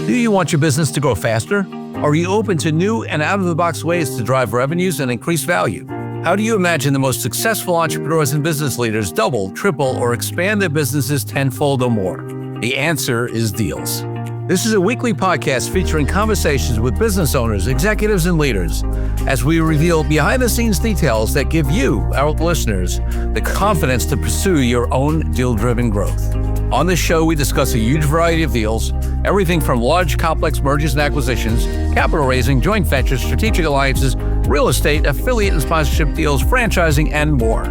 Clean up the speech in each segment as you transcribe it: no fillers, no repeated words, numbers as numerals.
Do you want your business to grow faster? Are you open to new and out-of-the-box ways to drive revenues and increase value? How do you imagine the most successful entrepreneurs and business leaders double, triple, or expand their businesses tenfold or more? The answer is deals. This is a weekly podcast featuring conversations with business owners, executives, and leaders as we reveal behind-the-scenes details that give you, our listeners, the confidence to pursue your own deal-driven growth. On this show, we discuss a huge variety of deals, everything from large, complex mergers and acquisitions, capital raising, joint ventures, strategic alliances, real estate, affiliate and sponsorship deals, franchising, and more.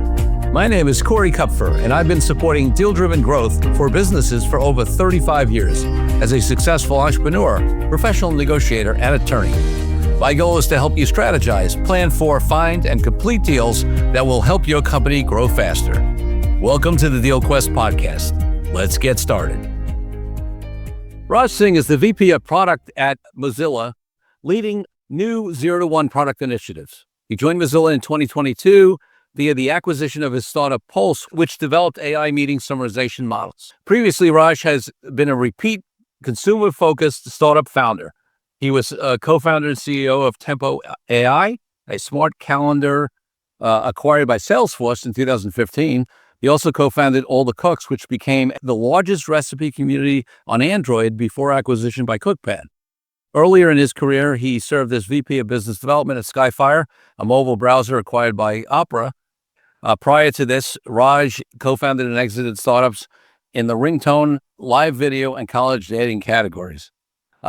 My name is Corey Kupfer, and I've been supporting deal-driven growth for businesses for over 35 years as a successful entrepreneur, professional negotiator, and attorney. My goal is to help you strategize, plan for, find, and complete deals that will help your company grow faster. Welcome to the Deal Quest podcast. Let's get started. Raj Singh is the VP of Product at Mozilla, leading new 0 to 1 product initiatives. He joined Mozilla in 2022 via the acquisition of his startup Pulse, which developed AI meeting summarization models. Previously, Raj has been a repeat consumer-focused startup founder. He was a co-founder and CEO of Tempo AI, a smart calendar acquired by Salesforce in 2015. He also co-founded All the Cooks, which became the largest recipe community on Android before acquisition by CookPad. Earlier in his career, he served as VP of Business Development at Skyfire, a mobile browser acquired by Opera. Prior to this, Raj co-founded and exited startups in the ringtone, live video, and college dating categories.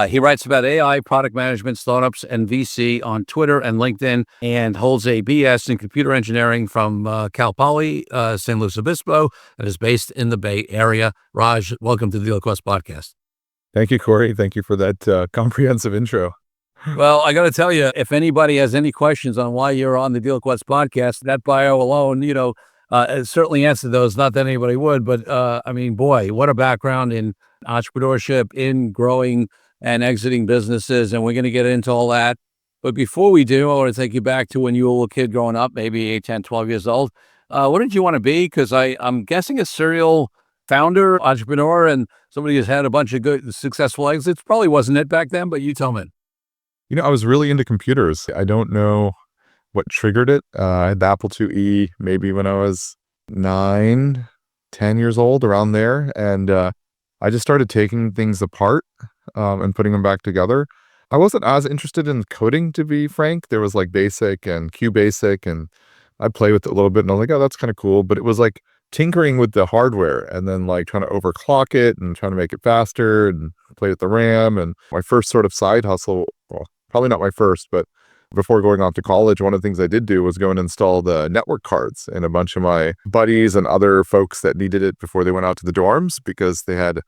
He writes about AI, product management, startups, and VC on Twitter and LinkedIn, and holds a BS in computer engineering from Cal Poly, San Luis Obispo, and is based in the Bay Area. Raj, welcome to the Deal Quest podcast. Thank you, Corey. Thank you for that comprehensive intro. Well, I got to tell you, if anybody has any questions on why you're on the Deal Quest podcast, that bio alone, certainly answered those. Not that anybody would, but boy, what a background in entrepreneurship, in growing and exiting businesses, and we're going to get into all that. But before we do, I want to take you back to when you were a little kid growing up, maybe 8, 10, 12 years old. What did you want to be? Because I'm guessing a serial founder, entrepreneur, and somebody who's had a bunch of good, successful exits. Probably wasn't it back then, but you tell me. I was really into computers. I don't know what triggered it. I had the Apple IIe maybe when I was 9, 10 years old, around there. And I just started taking things apart and putting them back together. I wasn't as interested in coding, to be frank. There was like BASIC and QBasic, and I'd play with it a little bit, and I was like, oh, that's kind of cool. But it was like tinkering with the hardware and then like trying to overclock it and trying to make it faster and play with the RAM. And my first sort of side hustle, well, probably not my first, but before going off to college, one of the things I did do was go and install the network cards in a bunch of my buddies and other folks that needed it before they went out to the dorms, because they had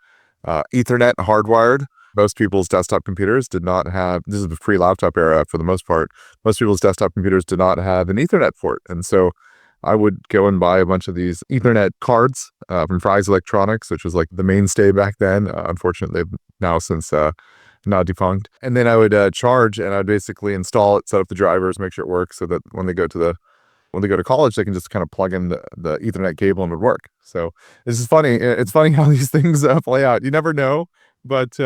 Ethernet hardwired. Most people's desktop computers did not have, this is the pre-laptop era for the most part, most people's desktop computers did not have an Ethernet port. And so I would go and buy a bunch of these Ethernet cards from Fry's Electronics, which was like the mainstay back then. Unfortunately, now since now defunct. And then I would charge, and I'd basically install it, set up the drivers, make sure it works, so that when they go to college, they can just kind of plug in the Ethernet cable and it would work. So this is funny. It's funny how these things play out. You never know, but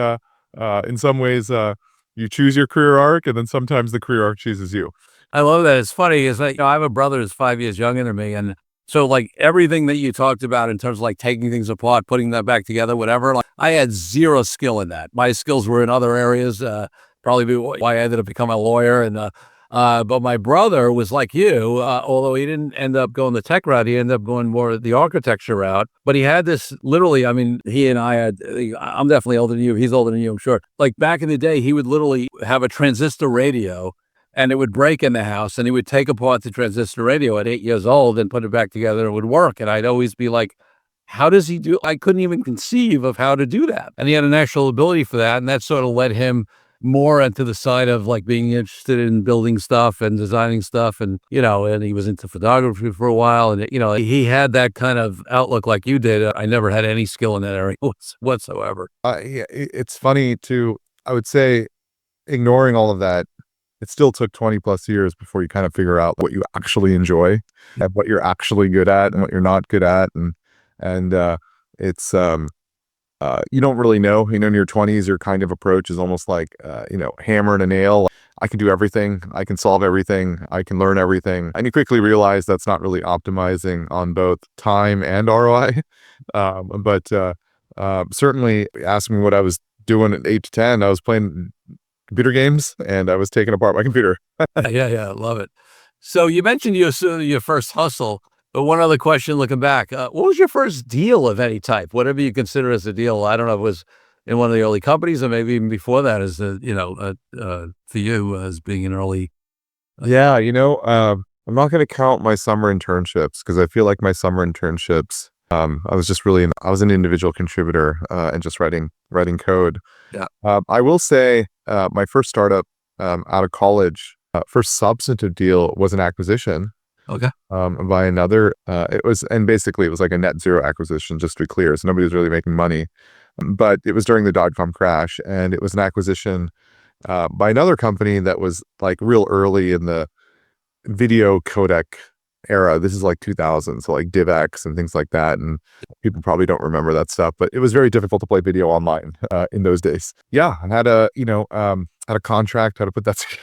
in some ways, you choose your career arc, and then sometimes the career arc chooses you. I love that. It's funny. It's like, I have a brother who's 5 years younger than me. And so like everything that you talked about in terms of like taking things apart, putting that back together, whatever, like I had zero skill in that. My skills were in other areas, probably why I ended up becoming a lawyer. And but my brother was like you, although he didn't end up going the tech route, he ended up going more the architecture route. But he had this literally, he and I had, I'm definitely older than you. He's older than you, I'm sure. Like back in the day, he would literally have a transistor radio, and it would break in the house, and he would take apart the transistor radio at 8 years old and put it back together, and it would work. And I'd always be like, how does he do? I couldn't even conceive of how to do that. And he had a natural ability for that. And that sort of led him more into the side of like being interested in building stuff and designing stuff. And, and he was into photography for a while. And, he had that kind of outlook like you did. I never had any skill in that area whatsoever. It's funny too. I would say, ignoring all of that, it still took 20 plus years before you kind of figure out what you actually enjoy and what you're actually good at and what you're not good at. And it's you don't really know, in your 20s, your kind of approach is almost like, hammer and a nail. I can do everything. I can solve everything. I can learn everything. And you quickly realize that's not really optimizing on both time and ROI. But certainly asking me what I was doing at 8 to 10, I was playing computer games and I was taking apart my computer. Yeah, I love it. So you mentioned your first hustle, but one other question looking back, what was your first deal of any type? Whatever you consider as a deal. I don't know if it was in one of the early companies or maybe even before that as for you as being an early. Yeah, I'm not going to count my summer internships because I feel like my summer internships, I was just really, I was an individual contributor and just writing code. Yeah. I will say my first startup out of college, first substantive deal was an acquisition Okay. by another. And basically it was like a net zero acquisition, just to be clear. So nobody was really making money, but it was during the dot-com crash, and it was an acquisition by another company that was like real early in the video codec era. This is like 2000, so like DivX and things like that. And people probably don't remember that stuff, but it was very difficult to play video online in those days. Yeah, I had had a contract, how to put that together.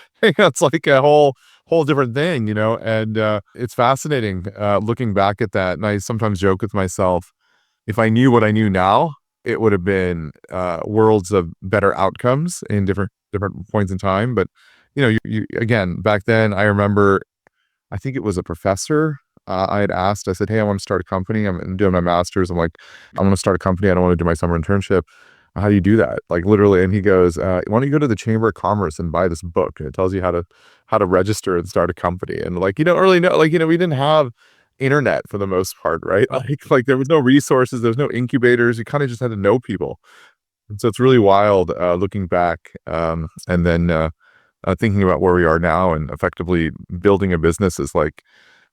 It's like a whole different thing, and it's fascinating looking back at that. And I sometimes joke with myself, if I knew what I knew now, it would have been worlds of better outcomes in different points in time. But you again, back then, I remember, I think it was a professor. I had asked, I said, "Hey, I want to start a company. I'm doing my master's. I'm like, I want to start a company. I don't want to do my summer internship. How do you do that?" Like literally. And he goes, "Why don't you go to the Chamber of Commerce and buy this book? And it tells you how to register and start a company." And like, you don't really know, like, we didn't have internet for the most part, right? Like there was no resources, there was no incubators. You kind of just had to know people. And so it's really wild looking back, and then thinking about where we are now and effectively building a business is like,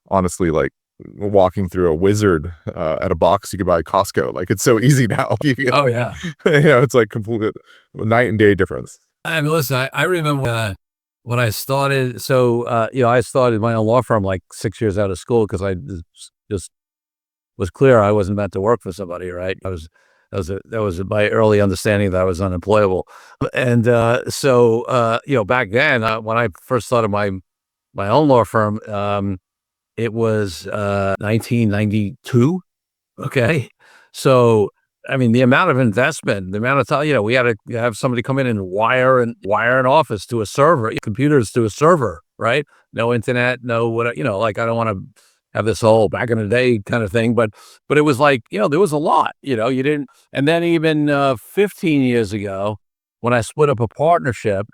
honestly, like walking through a wizard at a box you could buy at Costco. Like it's so easy now. Oh yeah. It's like complete night and day difference. I mean, listen, I remember when I started. So, I started my own law firm like 6 years out of school because I just was clear I wasn't meant to work for somebody, right? That was my early understanding that I was unemployable. And back then, when I first started my own law firm, it was 1992. Okay. So, I mean, the amount of investment, the amount of time, we had to have somebody come in and wire an office to a server, computers to a server, right? No internet, no what, like I don't want to have this whole back in the day kind of thing, but it was like, there was a lot, you didn't. And then even 15 years ago, when I split up a partnership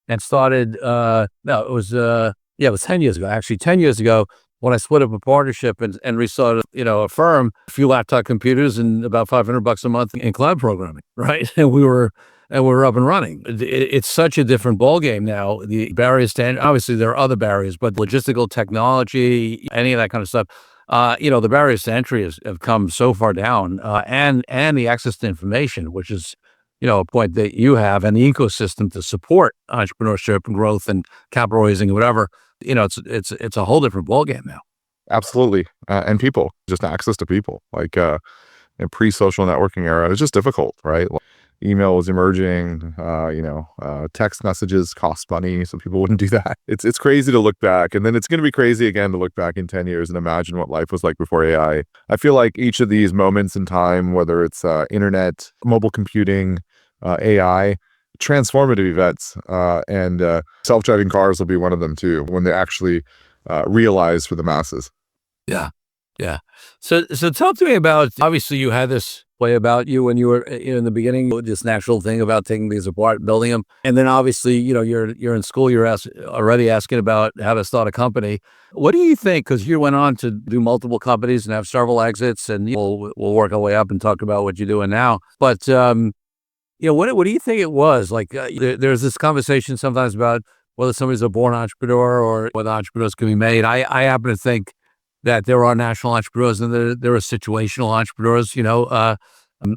and started, no, it was, it was 10 years ago, actually 10 years ago, when I split up a partnership and restarted, a firm, a few laptop computers and about $500 a month in cloud programming, right? And we were up and running. It's such a different ballgame now. The barriers to, obviously there are other barriers, but logistical technology, any of that kind of stuff, the barriers to entry have come so far down, and the access to information, which is, a point that you have, and the ecosystem to support entrepreneurship and growth and capital raising and whatever. It's a whole different ballgame now. Absolutely. And people, just access to people, like in pre-social networking era, it was just difficult, right? Like, email was emerging, text messages cost money, so people wouldn't do that. It's crazy to look back, and then it's going to be crazy again to look back in 10 years and imagine what life was like before AI. I feel like each of these moments in time, whether it's internet, mobile computing, AI, transformative events, and self-driving cars will be one of them too, when they actually realize for the masses. Yeah. Yeah. So talk to me about, obviously you had this way about you when you were in the beginning, this natural thing about taking these apart, building them. And then obviously, you're in school, you're already asking about how to start a company. What do you think? Because you went on to do multiple companies and have several exits, and we'll work our way up and talk about what you're doing now. But, what do you think it was? Like, there's this conversation sometimes about whether somebody's a born entrepreneur or whether entrepreneurs can be made. I happen to think that there are national entrepreneurs and there are situational entrepreneurs.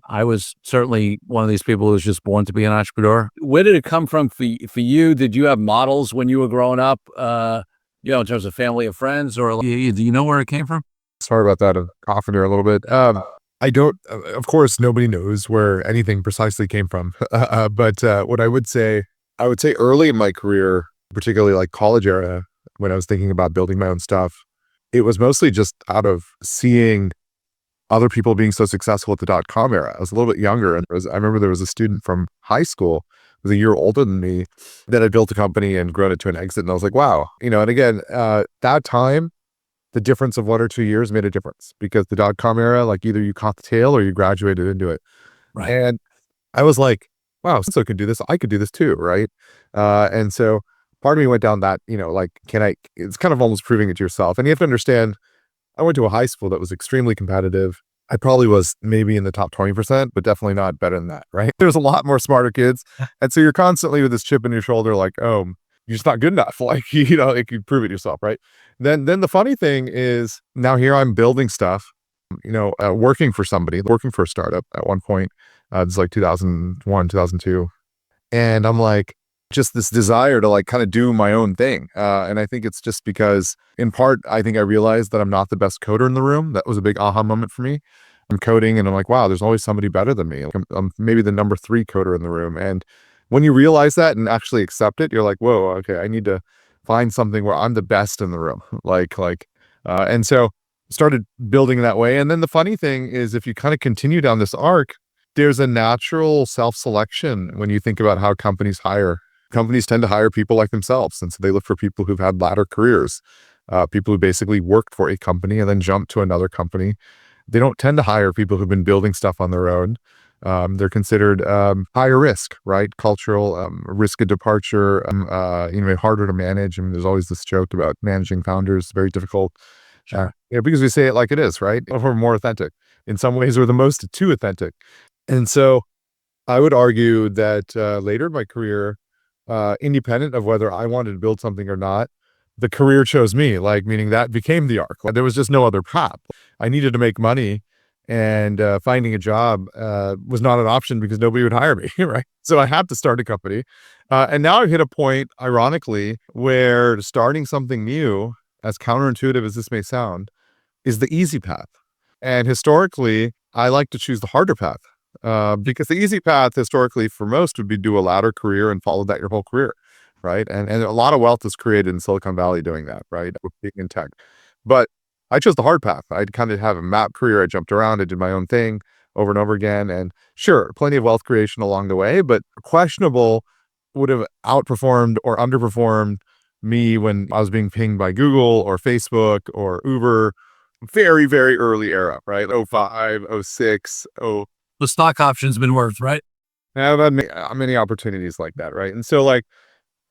I was certainly one of these people who was just born to be an entrepreneur. Where did it come from for you? Did you have models when you were growing up, in terms of family or friends, or do you know where it came from? Sorry about that. I'm coughing here a little bit. I don't, of course, nobody knows where anything precisely came from. But what I would say early in my career, particularly like college era, when I was thinking about building my own stuff, it was mostly just out of seeing other people being so successful at the dot-com era. I was a little bit younger, and I remember there was a student from high school who was a year older than me that had built a company and grown it to an exit. And I was like, wow. And again, that time, the difference of 1 or 2 years made a difference because the dot-com era, like either you caught the tail or you graduated into it. Right. And I was like, wow, so could do this. I could do this too. Right. And so part of me went down that, like, it's kind of almost proving it to yourself. And you have to understand, I went to a high school that was extremely competitive. I probably was maybe in the top 20%, but definitely not better than that. Right. There's a lot more smarter kids. And so you're constantly with this chip in your shoulder, like, oh, you're just not good enough. Like, like you prove it yourself. Right. Then the funny thing is now here I'm building stuff, working for a startup at one point. It's like 2001, 2002. And I'm like, just this desire to like kind of do my own thing. And I think it's just because in part, I think I realized that I'm not the best coder in the room. That was a big aha moment for me. I'm coding and I'm like, wow, there's always somebody better than me. I'm maybe the number 3 coder in the room. And when you realize that and actually accept it, you're like, whoa, okay, I need to find something where I'm the best in the room. And so started building that way. And then the funny thing is, if you kind of continue down this arc, there's a natural self-selection when you think about how companies hire. Companies tend to hire people like themselves. And so they look for people who've had ladder careers, people who basically worked for a company and then jumped to another company. They don't tend to hire people who've been building stuff on their own. They're considered higher risk, right? Cultural risk of departure, harder to manage. I mean, there's always this joke about managing founders, very difficult. Sure. Because we say it like it is, right? We're more authentic. In some ways, we're the most too authentic. And so I would argue that later in my career, independent of whether I wanted to build something or not, the career chose me, like meaning that became the arc. There was just no other path. I needed to make money, and finding a job was not an option because nobody would hire me, right? So I had to start a company. And now I've hit a point, ironically, where starting something new, as counterintuitive as this may sound, is the easy path. And historically, I like to choose the harder path. Because the easy path historically for most would be do a ladder career and follow that your whole career, right? And a lot of wealth is created in Silicon Valley doing that, right? With being in tech. But I chose the hard path. I'd kind of have a map career. I jumped around. I did my own thing over and over again. And sure, plenty of wealth creation along the way, but questionable would have outperformed or underperformed me when I was being pinged by Google or Facebook or Uber. Very, very early era, right? 05, 06, The stock option's been worth, right? I've had many opportunities like that, right? And so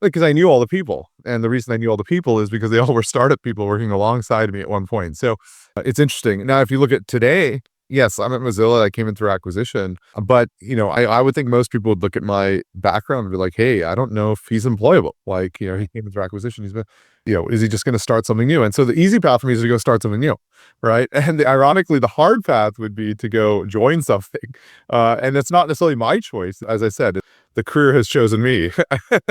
because I knew all the people, and the reason I knew all the people is because they all were startup people working alongside me at one point. So it's interesting. Now, if you look at today, yes, I'm at Mozilla. I came in through acquisition, but I would think most people would look at my background and be like, hey, I don't know if he's employable. Like, he came in through acquisition. He's been, is he just going to start something new? And so the easy path for me is to go start something new, right? And ironically, the hard path would be to go join something. And it's not necessarily my choice. As I said, the career has chosen me.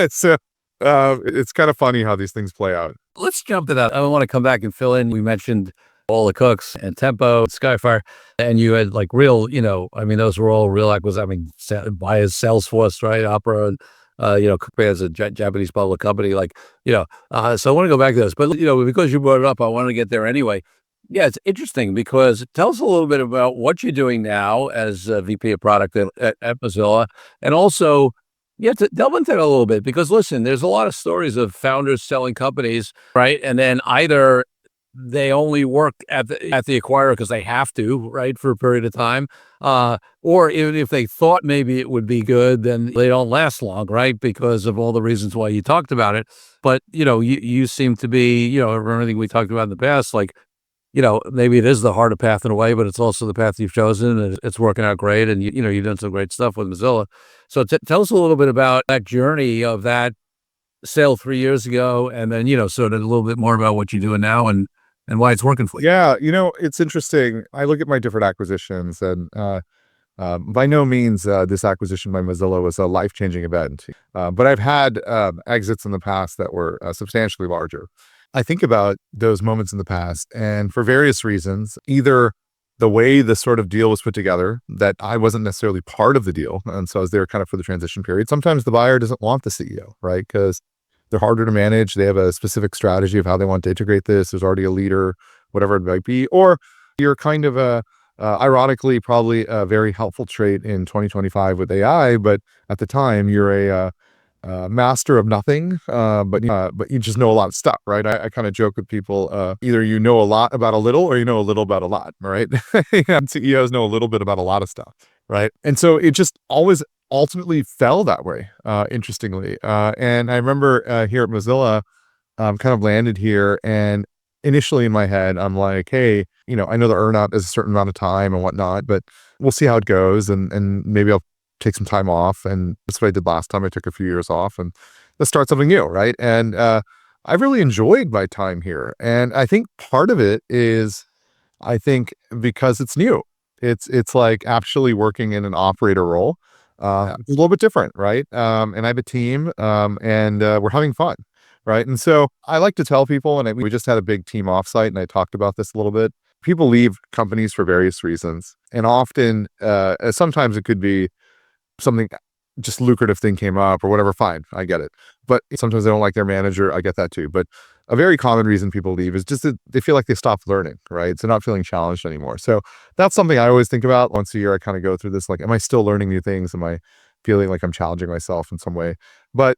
So it's kind of funny how these things play out. Let's jump to that. I want to come back and fill in. We mentioned all the cooks and Tempo, Skyfire, and you had like real, those were all real acquisitions. By Salesforce, right? Opera, and CookPad is a Japanese public company, so I want to go back to this, but because you brought it up, I want to get there anyway. Yeah, it's interesting because tell us a little bit about what you're doing now as a VP of product at Mozilla, and also, to delve into that a little bit, because listen, there's a lot of stories of founders selling companies, right? And then either they only work at the acquirer because they have to, right, for a period of time, or even if they thought maybe it would be good, then they don't last long, right, because of all the reasons why you talked about it. But you seem to be, everything we talked about in the past, like, maybe it is the harder path in a way, but it's also the path you've chosen, and it's working out great, and you've done some great stuff with Mozilla. So tell us a little bit about that journey of that sale 3 years ago, and then sort of a little bit more about what you're doing now and why it's working for you. Yeah, it's interesting. I look at my different acquisitions, and by no means this acquisition by Mozilla was a life-changing event, but I've had exits in the past that were substantially larger. I think about those moments in the past, and for various reasons, either the way the sort of deal was put together, that I wasn't necessarily part of the deal. And so I was there kind of for the transition period. Sometimes the buyer doesn't want the CEO, right? Because they're harder to manage. They have a specific strategy of how they want to integrate this. There's already a leader, whatever it might be. Or you're kind of ironically, probably a very helpful trait in 2025 with AI, but at the time you're a master of nothing, but you just know a lot of stuff, right? I kind of joke with people, either you know a lot about a little or you know a little about a lot, right? And CEOs know a little bit about a lot of stuff, right? And so it just always ultimately fell that way, interestingly. And I remember here at Mozilla, kind of landed here, and initially in my head, I'm like, hey, I know the earnout is a certain amount of time and whatnot, but we'll see how it goes, and maybe I'll take some time off. And that's what I did last time. I took a few years off, and let's start something new, right? And I've really enjoyed my time here, and I think part of it is, I think because it's new, it's like actually working in an operator role. It's a little bit different, right? And I have a team, and we're having fun, right? And so I like to tell people, and we just had a big team offsite, and I talked about this a little bit. People leave companies for various reasons, and often, sometimes it could be something, just lucrative thing came up or whatever. Fine, I get it. But sometimes they don't like their manager. I get that too. But a very common reason people leave is just that they feel like they stopped learning, right? So not feeling challenged anymore. So that's something I always think about once a year. I kind of go through this, like, am I still learning new things? Am I feeling like I'm challenging myself in some way? But,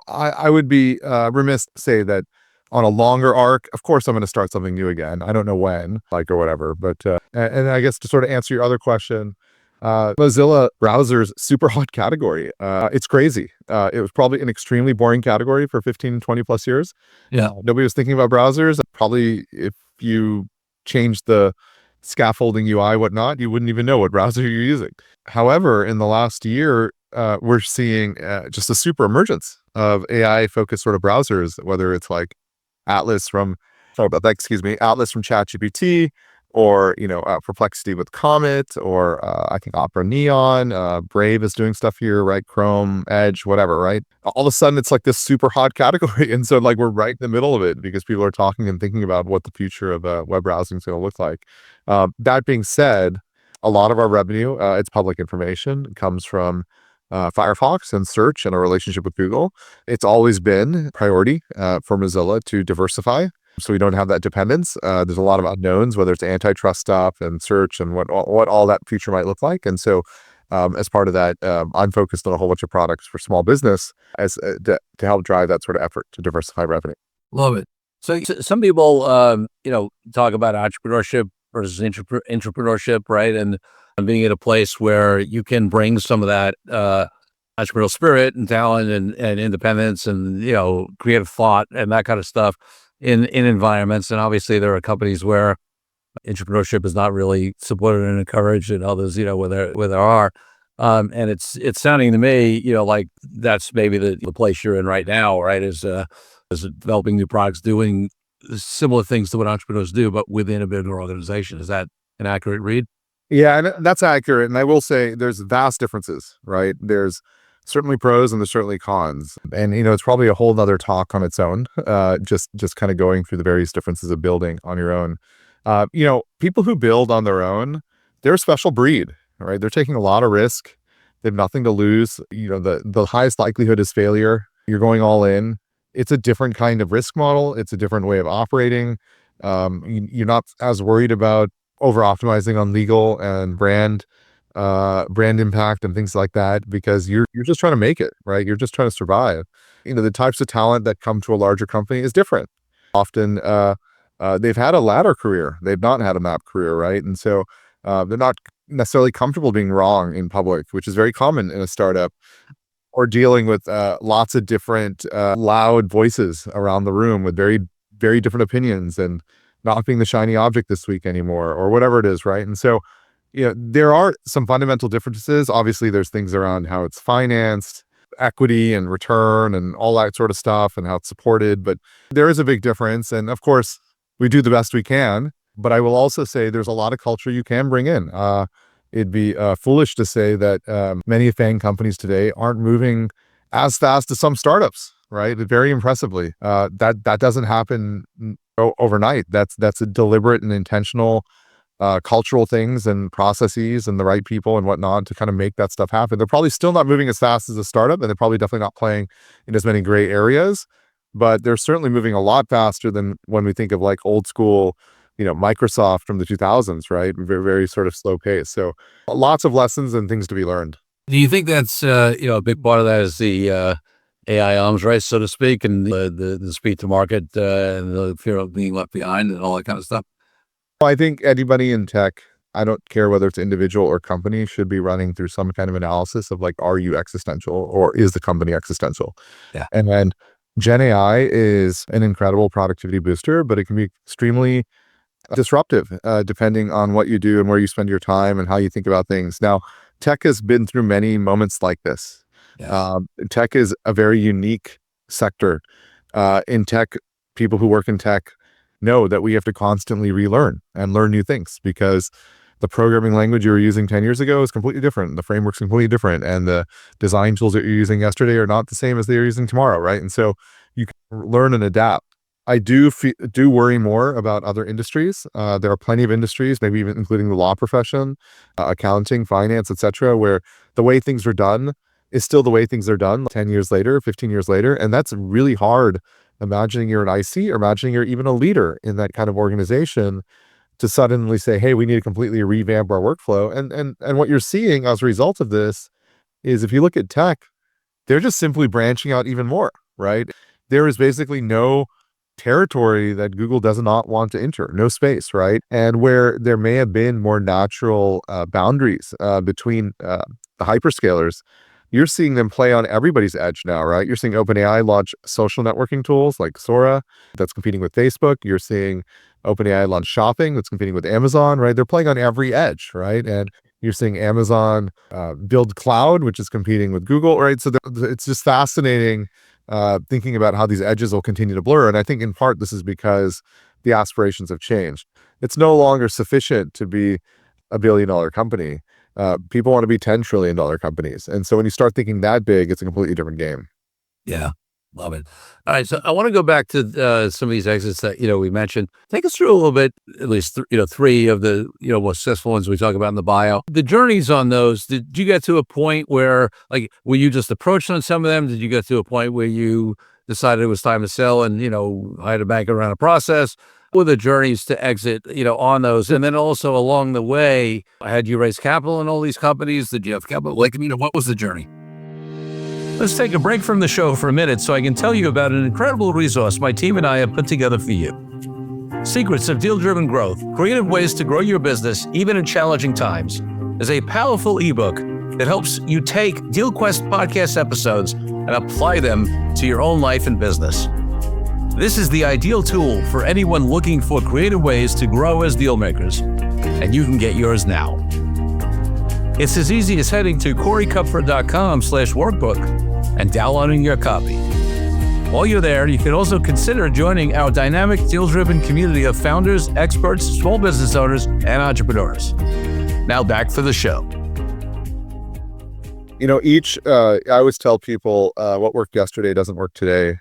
I would be remiss to say that on a longer arc, of course, I'm going to start something new again. I don't know when, like, or whatever. But, and I guess to sort of answer your other question, Mozilla browsers, super hot category. It's crazy. It was probably an extremely boring category for 15, 20 plus years. Yeah. Nobody was thinking about browsers. Probably if you changed the scaffolding UI, whatnot, you wouldn't even know what browser you're using. However, in the last year, we're seeing just a super emergence of AI focused sort of browsers, whether it's like Atlas from, Atlas from ChatGPT, or Perplexity with Comet, or I think Opera Neon, Brave is doing stuff here, right? Chrome, Edge, whatever, right? All of a sudden it's like this super hot category, and so like we're right in the middle of it because people are talking and thinking about what the future of web browsing is going to look like. That being said, a lot of our revenue, it's public information, comes from Firefox and search and our relationship with Google. It's always been a priority for Mozilla to diversify, so we don't have that dependence. There's a lot of unknowns, whether it's antitrust stuff and search and what all that future might look like. And so as part of that, I'm focused on a whole bunch of products for small business as to help drive that sort of effort to diversify revenue. Love it. So some people, talk about entrepreneurship versus entrepreneurship, right? And being at a place where you can bring some of that entrepreneurial spirit and talent and independence and, creative thought and that kind of stuff in environments. And obviously there are companies where entrepreneurship is not really supported and encouraged, and others, where there are. And it's sounding to me, like that's maybe the place you're in right now, right? Is developing new products, doing similar things to what entrepreneurs do, but within a bigger organization. Is that an accurate read? Yeah, and that's accurate. And I will say there's vast differences, right? There's certainly pros and there's certainly cons. And, it's probably a whole nother talk on its own, just kind of going through the various differences of building on your own. People who build on their own, they're a special breed, right? They're taking a lot of risk. They have nothing to lose. The highest likelihood is failure. You're going all in. It's a different kind of risk model. It's a different way of operating. You're not as worried about over optimizing on legal and brand impact and things like that, because you're just trying to make it, right? You're just trying to survive. The types of talent that come to a larger company is different. Often they've had a ladder career. They've not had a map career, right? And so they're not necessarily comfortable being wrong in public, which is very common in a startup, or dealing with lots of different loud voices around the room with very, very different opinions, and not being the shiny object this week anymore, or whatever it is, right? And so, there are some fundamental differences. Obviously, there's things around how it's financed, equity and return and all that sort of stuff, and how it's supported. But there is a big difference. And of course, we do the best we can. But I will also say there's a lot of culture you can bring in. It'd be foolish to say that many FAANG companies today aren't moving as fast as some startups, right? Very impressively. That doesn't happen overnight. That's a deliberate and intentional cultural things and processes and the right people and whatnot to kind of make that stuff happen. They're probably still not moving as fast as a startup, and they're probably definitely not playing in as many gray areas, but they're certainly moving a lot faster than when we think of like old school, Microsoft from the 2000s, right? Very, very sort of slow pace. So lots of lessons and things to be learned. Do you think that's a big part of that is the AI arms race, so to speak, and the speed to market and the fear of being left behind and all that kind of stuff? Well, I think anybody in tech, I don't care whether it's individual or company, should be running through some kind of analysis of like, are you existential or is the company existential? Yeah. And then Gen AI is an incredible productivity booster, but it can be extremely disruptive depending on what you do and where you spend your time and how you think about things. Now, tech has been through many moments like this. Yeah. Tech is a very unique sector. In tech, people who work in tech know that we have to constantly relearn and learn new things because the programming language you were using 10 years ago is completely different. The framework's completely different. And the design tools that you're using yesterday are not the same as they're using tomorrow, right? And so you can learn and adapt. I do worry more about other industries. There are plenty of industries, maybe even including the law profession, accounting, finance, etc., where the way things are done is still the way things are done 10 years later, 15 years later. And that's really hard. Imagining you're an IC or imagining you're even a leader in that kind of organization to suddenly say, hey, we need to completely revamp our workflow. And what you're seeing as a result of this is if you look at tech, they're just simply branching out even more, right? There is basically no territory that Google does not want to enter, no space, right? And where there may have been more natural boundaries between the hyperscalers, you're seeing them play on everybody's edge now, right? You're seeing OpenAI launch social networking tools like Sora that's competing with Facebook. You're seeing OpenAI launch shopping that's competing with Amazon, right? They're playing on every edge, right? And you're seeing Amazon build cloud, which is competing with Google, right? So it's just fascinating thinking about how these edges will continue to blur. And I think in part this is because the aspirations have changed. It's no longer sufficient to be a billion-dollar company. People want to be $10 trillion companies. And so when you start thinking that big, it's a completely different game. Yeah. Love it. All right. So I want to go back to some of these exits that, we mentioned. Take us through a little bit, at least, three of the, most successful ones we talk about in the bio. The journeys on those, did you get to a point where, like, were you just approached on some of them? Did you get to a point where you decided it was time to sell and, hired a banker around a process? What were the journeys to exit, on those? And then also along the way, had you raised capital in all these companies? Did you have capital? Like, what was the journey? Let's take a break from the show for a minute so I can tell you about an incredible resource my team and I have put together for you. Secrets of Deal-Driven Growth, Creative Ways to Grow Your Business Even in Challenging Times, is a powerful ebook that helps you take DealQuest podcast episodes and apply them to your own life and business. This is the ideal tool for anyone looking for creative ways to grow as deal makers, and you can get yours now. It's as easy as heading to coreycupford.com/workbook and downloading your copy. While you're there, you can also consider joining our dynamic deal-driven community of founders, experts, small business owners, and entrepreneurs. Now back for the show. I always tell people what worked yesterday doesn't work today.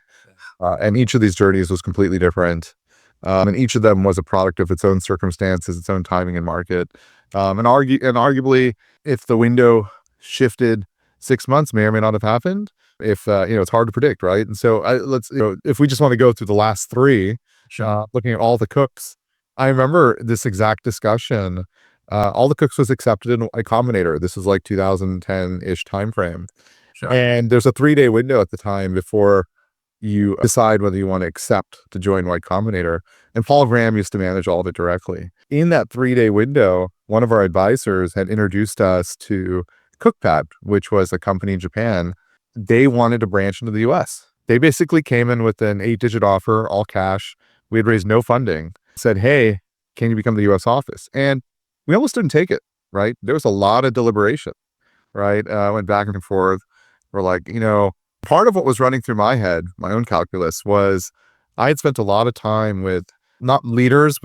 And each of these journeys was completely different. And each of them was a product of its own circumstances, its own timing and market. And arguably, if the window shifted 6 months, may or may not have happened. If it's hard to predict, right? And so if we just want to go through the last three, looking at All the Cooks, I remember this exact discussion. All the Cooks was accepted in Y Combinator. This was like 2010-ish timeframe. Sure. And there's a 3-day window at the time before you decide whether you want to accept to join Y Combinator. And Paul Graham used to manage all of it directly. In that 3-day window, one of our advisors had introduced us to CookPad, which was a company in Japan. They wanted to branch into the US. They basically came in with an 8-digit offer, all cash. We had raised no funding, said, hey, can you become the US office? And we almost didn't take it, right? There was a lot of deliberation, right? Went back and forth. We're like, part of what was running through my head, my own calculus, was I had spent a lot of time with not leaders,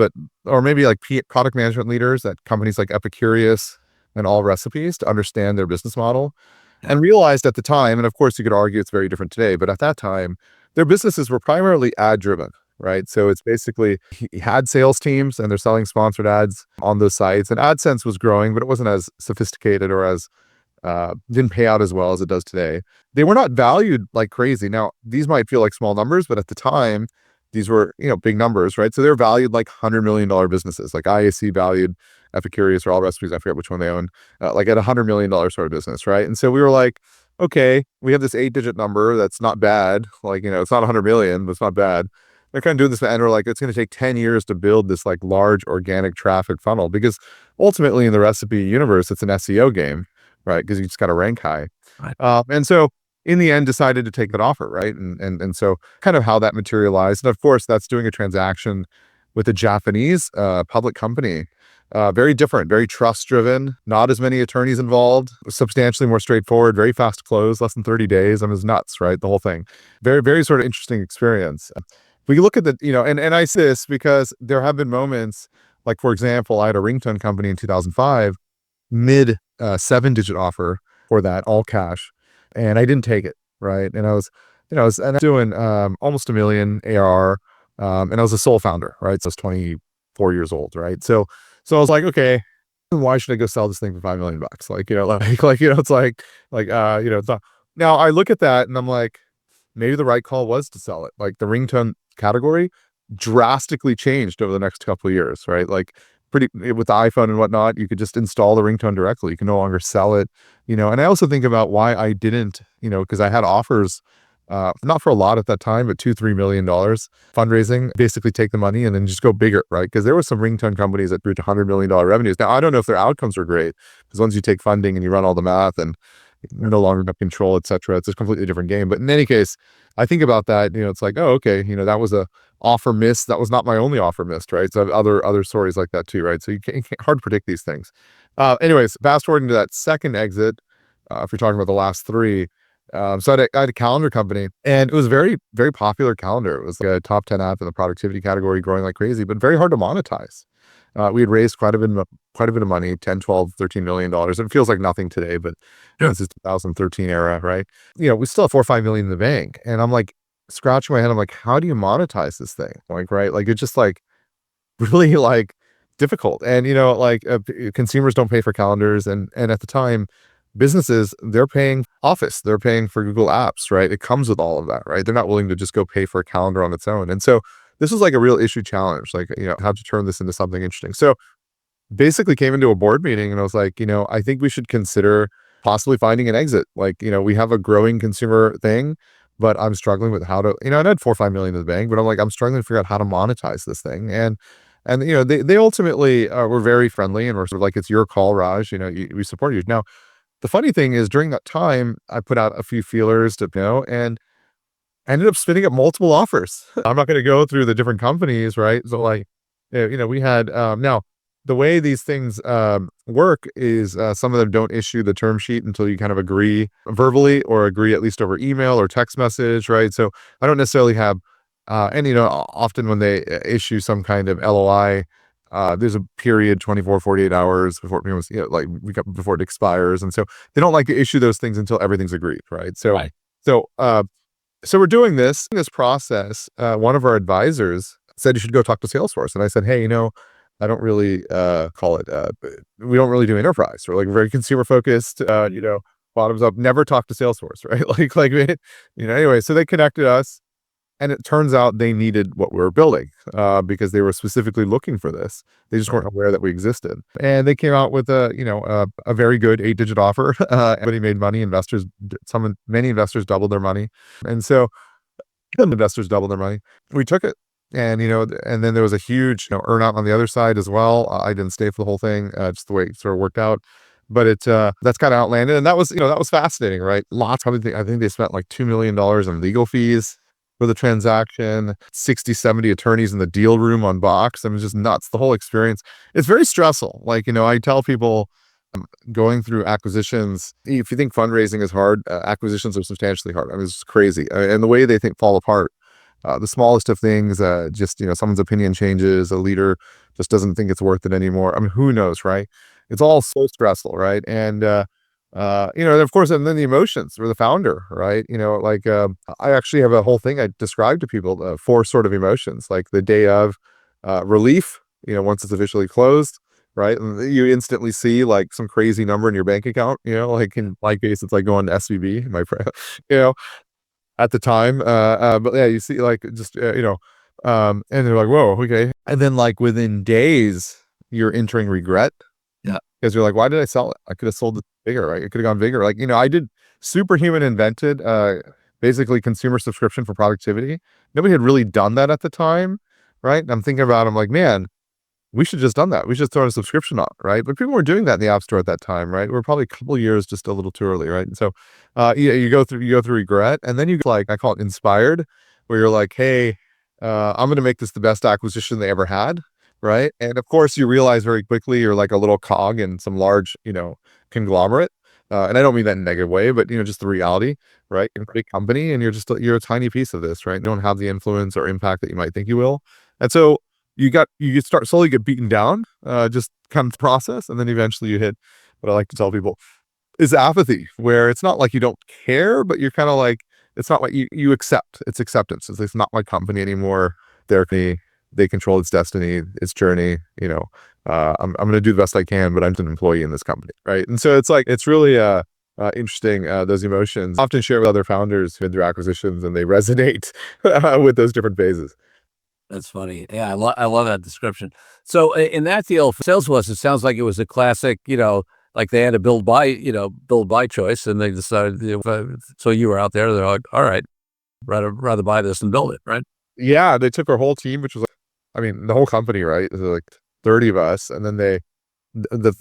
or maybe like product management leaders at companies like Epicurious and All Recipes to understand their business model, and realized at the time, and of course you could argue it's very different today, but at that time, their businesses were primarily ad driven. right? So it's basically, he had sales teams and they're selling sponsored ads on those sites, and AdSense was growing, but it wasn't as sophisticated or as didn't pay out as well as it does today. They were not valued like crazy. Now, these might feel like small numbers, but at the time, these were, big numbers, right? So they're valued like $100 million businesses, like IAC valued Epicurious or All Recipes, I forget which one they own, like at $100 million sort of business, right? And so we were like, okay, we have this 8-digit number that's not bad. Like, it's not 100 million, but it's not bad. They're kind of doing this, and we're like, it's going to take 10 years to build this like large organic traffic funnel, because ultimately in the recipe universe, it's an SEO game, right? Because you just got to rank high. Right. And so in the end, decided to take that offer, right? And so kind of how that materialized. And of course, that's doing a transaction with a Japanese public company. Very different, very trust driven, not as many attorneys involved, substantially more straightforward, very fast close, less than 30 days. I mean, it's nuts, right? The whole thing. Very, very sort of interesting experience. We look at the, and I say this because there have been moments, like, for example, I had a ringtone company in 2005, mid 7-digit offer for that, all cash, and I didn't take it, right? And I was doing almost $1 million ARR, and I was a sole founder, right? So I was 24 years old, right? So I was like, okay, why should I go sell this thing for $5 million? Like, it's it's not. Now I look at that and I'm like, maybe the right call was to sell it. Like, the ringtone category drastically changed over the next couple of years, right? Like, with the iPhone and whatnot, you could just install the ringtone directly. You can no longer sell it, and I also think about why I didn't, because I had offers, not for a lot at that time, but $2-3 million fundraising, basically take the money and then just go bigger, right? Because there were some ringtone companies that grew to $100 million revenues. Now, I don't know if their outcomes are great, because once you take funding and you run all the math and you're no longer got control, et cetera, it's a completely different game. But in any case, I think about that, it's like, oh, okay, that was a offer miss. That was not my only offer missed, right? So I have other stories like that too, right? So you can't hard to predict these things. Anyways, fast forwarding to that second exit, if you're talking about the last three, so I had a calendar company, and it was very, very popular calendar. It was like a top 10 app in the productivity category, growing like crazy, but very hard to monetize. We had raised quite a bit of money, 10, 12, $13 million. It feels like nothing today, but this is 2013 era, right? We still have 4 or 5 million in the bank. And I'm like scratching my head. I'm like, how do you monetize this thing? Like, right. Like, it's just like really like difficult. And, consumers don't pay for calendars. And at the time, businesses, they're paying Office, they're paying for Google Apps, right? It comes with all of that, right? They're not willing to just go pay for a calendar on its own. And so this was like a real issue challenge, like, how to turn this into something interesting. So basically came into a board meeting and I was like, I think we should consider possibly finding an exit. Like, we have a growing consumer thing, but I'm struggling with how to, and I had 4 or 5 million in the bank, but I'm like, I'm struggling to figure out how to monetize this thing. And they ultimately were very friendly and were sort of like, it's your call, Raj, we support you. Now, the funny thing is, during that time, I put out a few feelers to, and I ended up spinning up multiple offers. I'm not going to go through the different companies, right? So like, we had, now the way these things work is some of them don't issue the term sheet until you kind of agree verbally or agree at least over email or text message, right? So I don't necessarily have, and often when they issue some kind of LOI, there's a period, 24, 48 hours before it becomes, before it expires. And so they don't like to issue those things until everything's agreed, right? So, Right. so we're doing this process. One of our advisors said, you should go talk to Salesforce. And I said, hey, I don't really call it, we don't really do enterprise. We're like very consumer focused, bottoms up, never talk to Salesforce, right? Anyway, so they connected us. And it turns out they needed what we were building because they were specifically looking for this. They just weren't aware that we existed. And they came out with a very good 8-digit offer. Everybody made money. Many investors doubled their money. And so investors doubled their money. We took it. And, and then there was a huge earn out on the other side as well. I didn't stay for the whole thing, just the way it sort of worked out. But that's kind of outlanded. And that was fascinating, right? I think they spent like $2 million in legal fees for the transaction, 60, 70 attorneys in the deal room on Box. I mean, just nuts. The whole experience. It's very stressful. Like, I tell people going through acquisitions, if you think fundraising is hard, acquisitions are substantially hard. I mean, it's crazy. And the way they fall apart, the smallest of things, just, someone's opinion changes, a leader just doesn't think it's worth it anymore. I mean, who knows, right? It's all so stressful, right? And of course, and then the emotions for the founder, right? I actually have a whole thing I describe to people, four sort of emotions, like the day of relief, once it's officially closed, right? And you instantly see like some crazy number in your bank account, like in my case, it's like going to SVB, you know, at the time. But yeah, you see like just, and they're like, whoa, okay. And then like within days, you're entering regret. Yeah. Because you're like, why did I sell it? I could have sold it bigger, right? It could have gone bigger. Like, I did Superhuman invented basically consumer subscription for productivity. Nobody had really done that at the time, right? And I'm thinking about, I'm like, man, we should just done that. We should throw a subscription on, right? But people were doing that in the App Store at that time, right? We're probably a couple years just a little too early, right? And so, you go through regret, and then you get like, I call it inspired, where you're like, hey, I'm going to make this the best acquisition they ever had, right? And of course, you realize very quickly you're like a little cog in some large, conglomerate. And I don't mean that in a negative way, but just the reality, right? You're a big company, and you're a tiny piece of this, right? You don't have the influence or impact that you might think you will, and so you start slowly get beaten down, just kind of process, and then eventually you hit what I like to tell people is apathy, where it's not like you don't care, but you're kind of like, it's not like you accept. It's acceptance. It's not my company anymore. They control its destiny, its journey. I'm going to do the best I can, but I'm just an employee in this company, right? And so it's like, it's really interesting. Those emotions often share with other founders who been through acquisitions, and they resonate with those different phases. That's funny. Yeah, I love that description. So in that deal for Salesforce, it sounds like it was a classic, like they had a build buy choice, and they decided, so you were out there, they're like, all right, rather buy this and build it, right? Yeah, they took our whole team, which was like, I mean, the whole company, right? There's like 30 of us, and then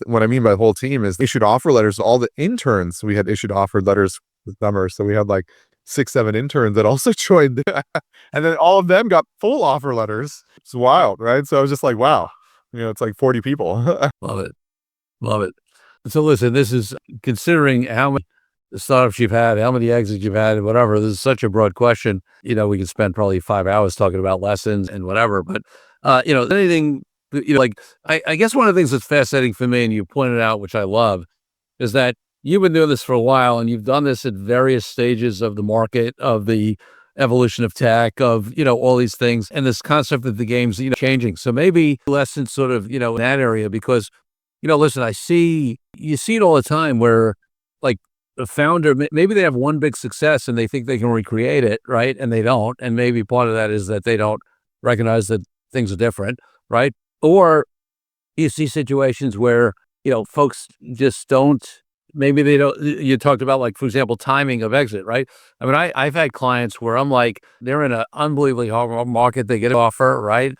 what I mean by the whole team is they issued offer letters to all the interns. We had issued offer letters this summer, so we had like 6, 7 interns that also joined, and then all of them got full offer letters. It's wild, right? So I was just like, wow, it's like 40 people. Love it. Love it. So listen, this is considering how many startups you've had, how many exits you've had, and whatever. This is such a broad question. We could spend probably 5 hours talking about lessons and whatever. But anything, like I guess one of the things that's fascinating for me, and you pointed out, which I love, is that you've been doing this for a while, and you've done this at various stages of the market, of the evolution of tech, of all these things, and this concept that the game's changing. So maybe lessons sort of in that area, because listen, you see it all the time where like the founder, maybe they have one big success and they think they can recreate it, right? And they don't. And maybe part of that is that they don't recognize that things are different, right? Or you see situations where, folks just don't, maybe they don't, you talked about like, for example, timing of exit, right? I mean, I've had clients where I'm like, they're in an unbelievably hard market, they get an offer, right?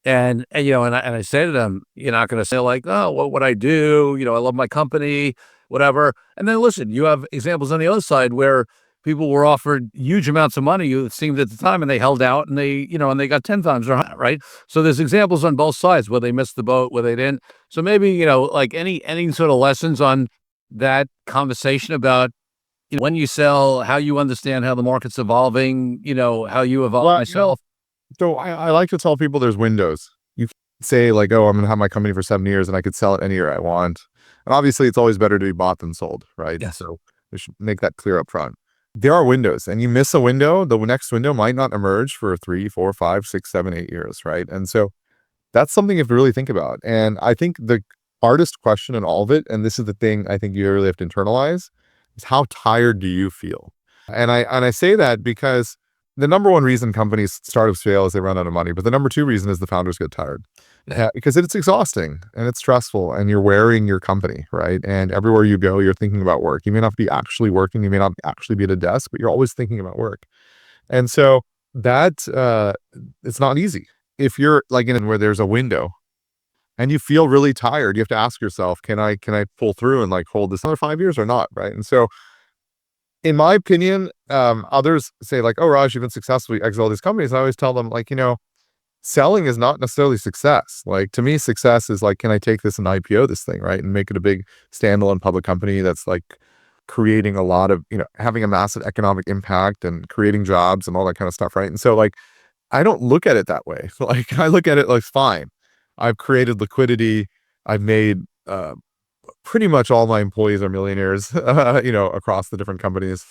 And I say to them, you're not going to say like, oh, what would I do? I love my company, whatever. And then listen, you have examples on the other side where people were offered huge amounts of money, it seemed at the time, and they held out, and and they got 10 times their high, right? So there's examples on both sides where they missed the boat, where they didn't. So maybe, like any sort of lessons on that conversation about when you sell, how you understand how the market's evolving, how you evolve myself. So I like to tell people there's windows. You can say like, oh, I'm going to have my company for 7 years and I could sell it any year I want. And obviously it's always better to be bought than sold, right? Yes. So we should make that clear up front. There are windows, and you miss a window, the next window might not emerge for 3, 4, 5, 6, 7, 8 years, right? And so that's something you have to really think about. And I think the hardest question in all of it, and this is the thing I think you really have to internalize, is how tired do you feel? And I say that because the number one reason startups fail is they run out of money. But the number two reason is the founders get tired, because it's exhausting and it's stressful, and you're wearing your company, right? And everywhere you go, you're thinking about work. You may not be actually working. You may not actually be at a desk, but you're always thinking about work. And so that, it's not easy. If you're like in where there's a window and you feel really tired, you have to ask yourself, can I pull through and like hold this another 5 years or not? Right. And so in my opinion, others say like, oh, Raj, you've been successful, you exit all these companies. I always tell them like, selling is not necessarily success. Like to me, success is like, can I take this and IPO this thing, right? And make it a big standalone public company that's like creating a lot of, having a massive economic impact and creating jobs and all that kind of stuff, right? And so like, I don't look at it that way. Like I look at it like, fine, I've created liquidity, I've made Pretty much all my employees are millionaires, across the different companies.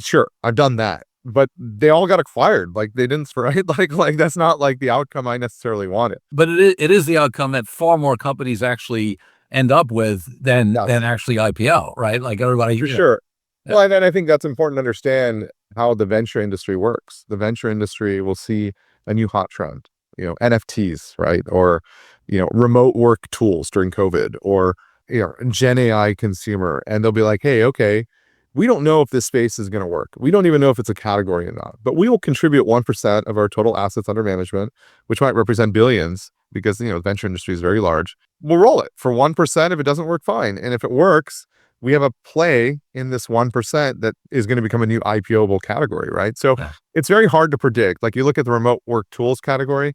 Sure, I've done that, but they all got acquired. Like they didn't, right? Like that's not like the outcome I necessarily wanted. But it is the outcome that far more companies actually end up with than Yes, actually IPO, right? Like everybody, for sure. yeah, Well, and then I think that's important to understand how the venture industry works. The venture industry will see a new hot trend, NFTs, right? Or, remote work tools during COVID, or, Gen AI consumer. And they'll be like, hey, okay, we don't know if this space is going to work. We don't even know if it's a category or not, but we will contribute 1% of our total assets under management, which might represent billions because, the venture industry is very large. We'll roll it for 1%. If it doesn't work, fine. And if it works, we have a play in this 1% that is going to become a new IPOable category, right? So yeah, it's very hard to predict. Like you look at the remote work tools category,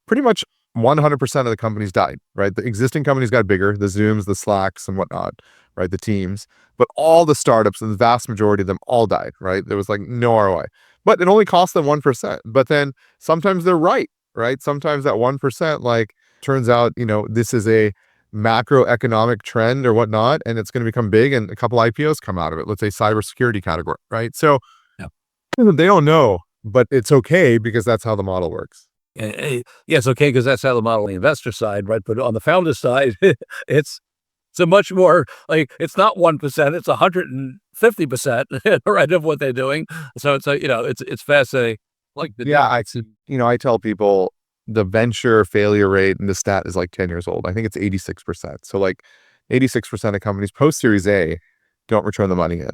pretty much 100% of the companies died, right? The existing companies got bigger, the Zooms, the Slacks and whatnot, right? The Teams, but all the startups and the vast majority of them all died, right? There was like no ROI, but it only cost them 1%. But then sometimes they're right? Sometimes that 1% like turns out, this is a macroeconomic trend or whatnot, and it's going to become big and a couple IPOs come out of it. Let's say cybersecurity category, right? So yeah. they don't know, but it's okay because that's how the model works. Yeah, it's okay because that's how the model on the investor side, right? But on the founder side, it's a much more like it's not 1%, it's 150%, right, of what they're doing. So it's fascinating. Like the Yeah, difference. I tell people the venture failure rate and the stat is like 10 years old. I think it's 86%. So like 86% of companies post Series A don't return the money in.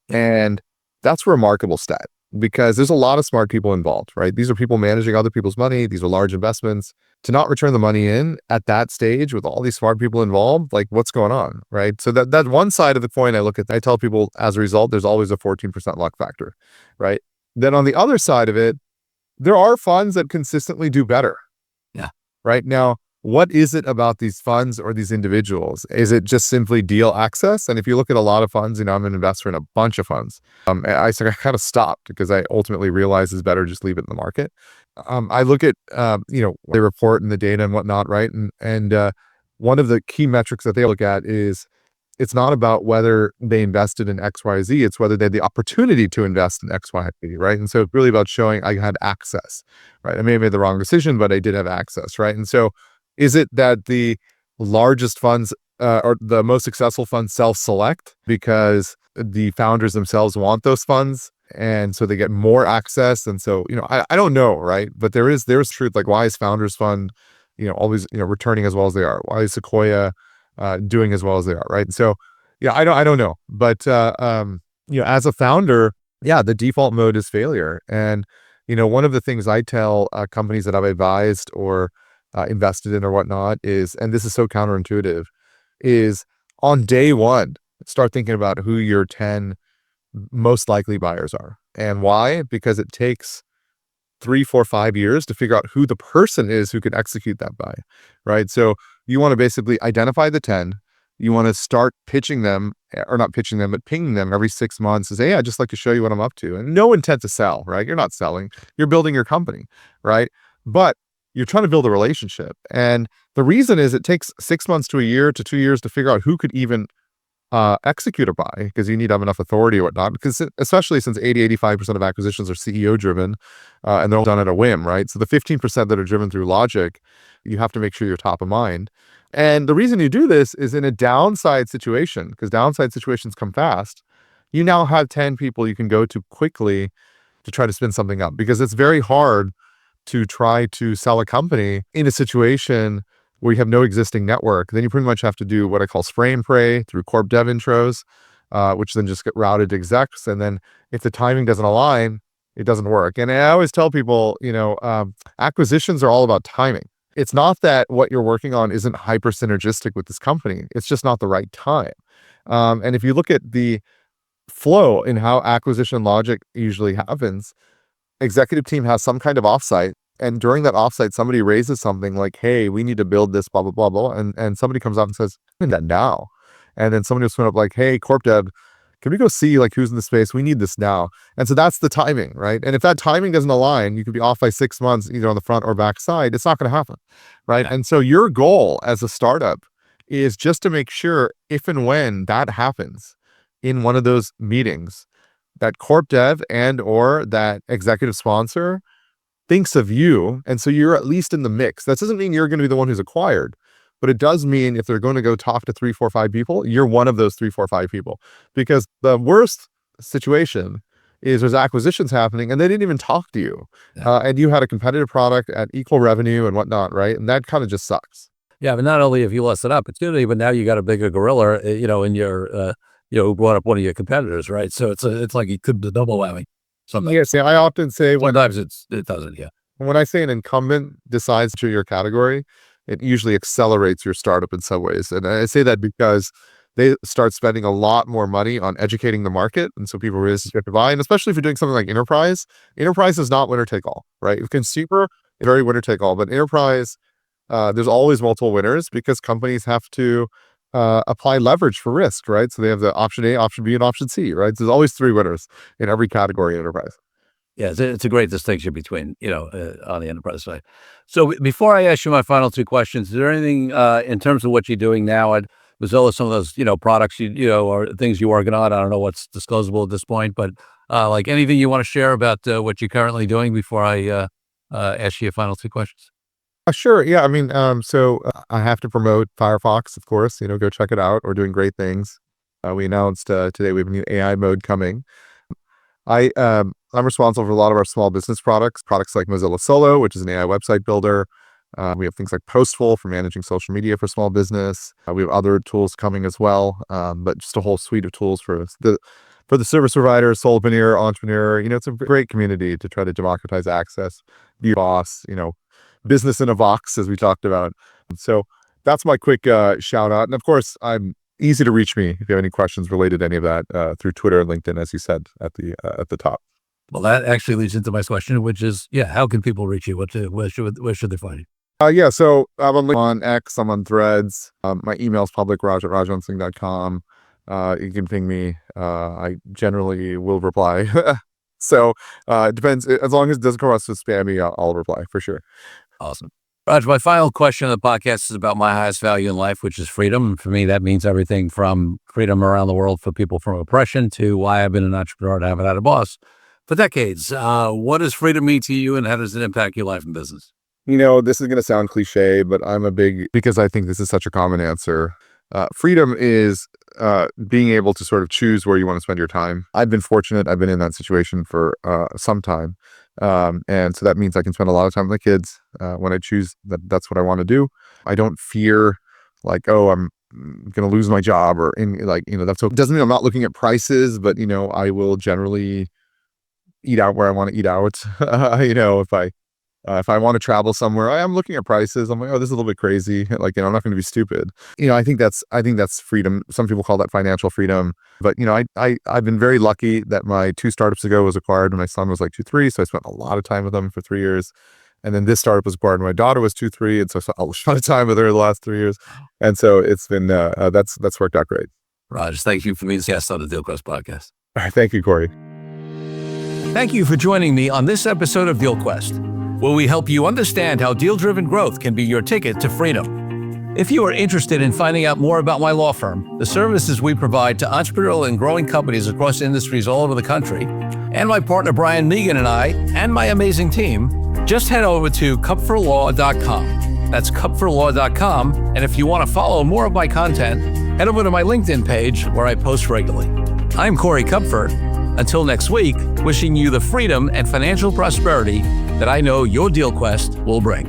And that's a remarkable stat because there's a lot of smart people involved, right? These are people managing other people's money. These are large investments. To not return the money in at that stage with all these smart people involved, like what's going on, right? So that one side of the coin I look at, I tell people as a result, there's always a 14% luck factor, right? Then on the other side of it, there are funds that consistently do better. Yeah. Right now, what is it about these funds or these individuals? Is it just simply deal access? And if you look at a lot of funds, I'm an investor in a bunch of funds. I kind of stopped because I ultimately realized it's better just leave it in the market. I look at, they report and the data and whatnot, right? And one of the key metrics that they look at is it's not about whether they invested in X, Y, Z. It's whether they had the opportunity to invest in X, Y, Z, right? And so it's really about showing I had access, right? I may have made the wrong decision, but I did have access, right? And so is it that the largest funds or the most successful funds self-select because the founders themselves want those funds? And so they get more access. And so, I don't know, right? But there's truth. Like why is Founders Fund, always, returning as well as they are? Why is Sequoia doing as well as they are, right? So, yeah, I don't know, but as a founder, yeah, the default mode is failure. And one of the things I tell companies that I've advised or invested in or whatnot is, and this is so counterintuitive, is on day one, start thinking about who your 10 most likely buyers are and why. Because it takes 3, 4, 5 years to figure out who the person is who can execute that buy, right? So you want to basically identify the 10. You want to start pitching them, or not pitching them, but pinging them every 6 months and say, hey, I'd just like to show you what I'm up to. And no intent to sell, right? You're not selling, you're building your company, right? But you're trying to build a relationship. And the reason is it takes 6 months to a year to 2 years to figure out who could even execute a buy, because you need to have enough authority or whatnot, because especially since 85% of acquisitions are CEO driven and they're all done at a whim, right? So the 15% that are driven through logic, you have to make sure you're top of mind. And the reason you do this is in a downside situation, because downside situations come fast. You now have 10 people you can go to quickly to try to spin something up, because it's very hard to try to sell a company in a situation where you have no existing network. Then you pretty much have to do what I call spray and pray through corp dev intros, which then just get routed to execs. And then if the timing doesn't align, it doesn't work. And I always tell people, acquisitions are all about timing. It's not that what you're working on isn't hyper synergistic with this company. It's just not the right time. And if you look at the flow in how acquisition logic usually happens, executive team has some kind of offsite. And during that offsite, somebody raises something like, hey, we need to build this, blah, blah, blah, blah. And somebody comes out and says, I need that now. And then somebody will swim up like, hey, corp dev, can we go see like who's in the space? We need this now. And so that's the timing, right? And if that timing doesn't align, you could be off by 6 months, either on the front or back side. It's not going to happen, right? Yeah. And so your goal as a startup is just to make sure if and when that happens in one of those meetings, that corp dev and or that executive sponsor thinks of you. And so you're at least in the mix. That doesn't mean you're going to be the one who's acquired, but it does mean if they're going to go talk to 3, 4, 5 people, you're one of those 3, 4, 5 people. Because the worst situation is there's acquisitions happening and they didn't even talk to you. Yeah. And you had a competitive product at equal revenue and whatnot, right? And that kind of just sucks. Yeah, but not only have you lost an opportunity, but now you got a bigger gorilla, in your, who brought up one of your competitors, right? So it's like you could do double whammy. Sometimes. Yes, yeah, I often say Sometimes it doesn't. Yeah. when I say an incumbent decides to your category, it usually accelerates your startup in some ways. And I say that because they start spending a lot more money on educating the market. And so people really get to buy. And especially if you're doing something like enterprise is not winner take all, right? Consumer is very winner take all, but enterprise, there's always multiple winners because companies have to apply leverage for risk, right? So they have the option A, option B, and option C, right? So there's always 3 winners in every category in enterprise. Yeah, it's a great distinction between, on the enterprise side. So before I ask you my final 2 questions, is there anything in terms of what you're doing now at Mozilla, some of those, products, or things you're working on? I don't know what's disclosable at this point, but like anything you want to share about what you're currently doing before I ask you your final 2 questions? Sure. Yeah. I mean, so I have to promote Firefox, of course, go check it out. We're doing great things. We announced today we have a new AI mode coming. I'm responsible for a lot of our small business products like Mozilla Solo, which is an AI website builder. We have things like Postful for managing social media for small business. We have other tools coming as well, but just a whole suite of tools for the service providers, solopreneur, entrepreneur. It's a great community to try to democratize access, be a boss, business in a box, as we talked about. So that's my quick shout out. And of course, I'm easy to reach me if you have any questions related to any of that through Twitter and LinkedIn, as you said at the top. Well, that actually leads into my question, which is, how can people reach you? Where should they find you? Yeah, so I'm on X, I'm on Threads. My email's public, raj@rajsingh.com. You can ping me. I generally will reply. So it depends. As long as it doesn't come across as spammy, I'll reply for sure. Awesome. Raj, my final question of the podcast is about my highest value in life, which is freedom. For me, that means everything from freedom around the world for people from oppression to why I've been an entrepreneur and haven't had a boss for decades. What does freedom mean to you and how does it impact your life and business? This is going to sound cliche, but because I think this is such a common answer. Freedom is being able to sort of choose where you want to spend your time. I've been fortunate. I've been in that situation for some time. And so that means I can spend a lot of time with my kids when I choose that's what I want to do. I don't fear like, oh, I'm going to lose my job or that's okay. Doesn't mean I'm not looking at prices, but I will generally eat out where I want to eat out. If I want to travel somewhere, I'm looking at prices. I'm like, oh, this is a little bit crazy. I'm not going to be stupid. I think that's freedom. Some people call that financial freedom. But I've been very lucky that my 2 startups ago was acquired when my son was like 2-3. So I spent a lot of time with them for 3 years. And then this startup was acquired when my daughter was 2-3. And so I spent a lot of time with her the last 3 years. And so it's been that's worked out great. Raj, thank you for being a guest on the DealQuest podcast. All right, thank you, Corey. Thank you for joining me on this episode of DealQuest, where we help you understand how deal-driven growth can be your ticket to freedom. If you are interested in finding out more about my law firm, the services we provide to entrepreneurial and growing companies across industries all over the country, and my partner Brian Megan and I, and my amazing team, just head over to cupforlaw.com. That's cupforlaw.com. And if you want to follow more of my content, head over to my LinkedIn page where I post regularly. I'm Corey Kupfer. Until next week, wishing you the freedom and financial prosperity that I know your DealQuest will bring.